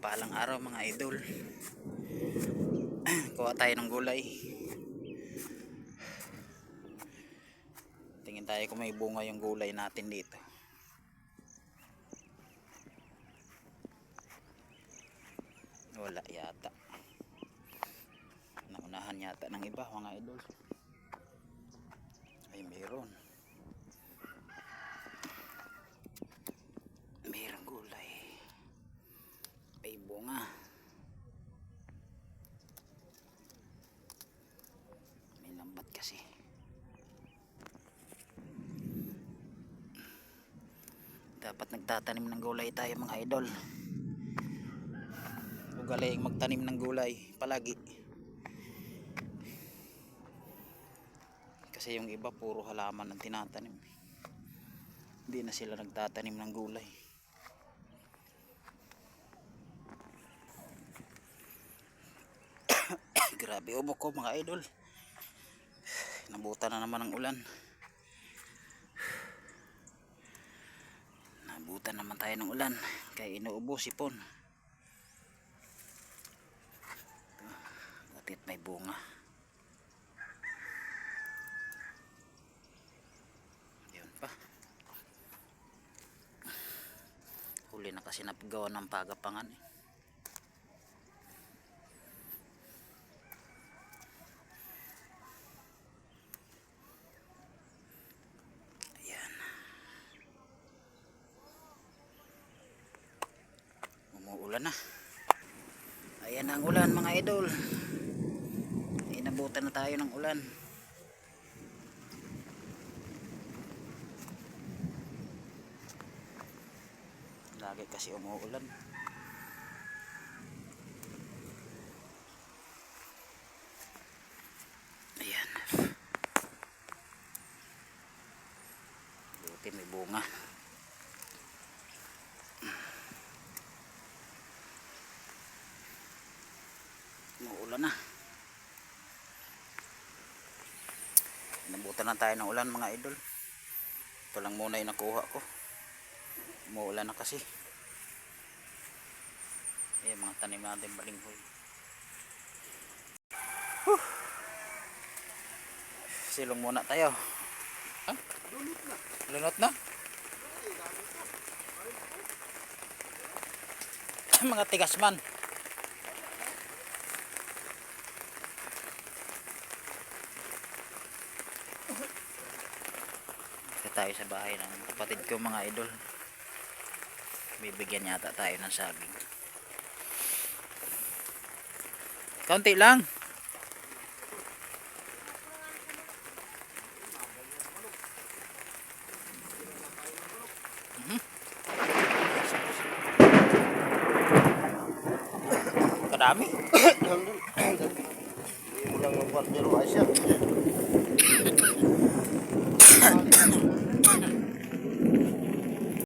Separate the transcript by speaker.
Speaker 1: Mapagpalang araw mga idol. Kuha tayo ng gulay. Tingin tayo kung may bunga yung gulay natin dito. Wala yata. Naunahan yata ng iba mga idol. Ay meron. Mayroong gulay. May bunga. May lambat kasi. Dapat nagtatanim ng gulay tayo mga idol. Ugaling magtanim ng gulay palagi. Kasi yung iba puro halaman ang tinatanim. Hindi na sila nagtatanim ng gulay. Grabe ubok ko mga idol. Nabutan na naman ng ulan. Nabutan naman tayo ng ulan. Kaya inuubo sipon. Butit may bunga. Yun pa. Huli na kasi napagawa ng pagapangan eh. Umuulan na. Ayan ang ulan mga idol. Inabutan na tayo ng ulan. Lagi kasi umuulan. Ayan. Buti may bunga. Umuulan na. Nabutan na tayo ng ulan mga idol. Ito lang muna yung nakuha ko. Umuulan na kasi. Ayan mga tanim natin balinghoy. Silong muna tayo. Huh? Lunot na. Lunot na? Mga tigas man. Tayo sa bahay ng kapatid ko mga idol. Bibigyan yata tayo ng saging. Kaunti lang. Kadami.
Speaker 2: Ulang ng partner Asia.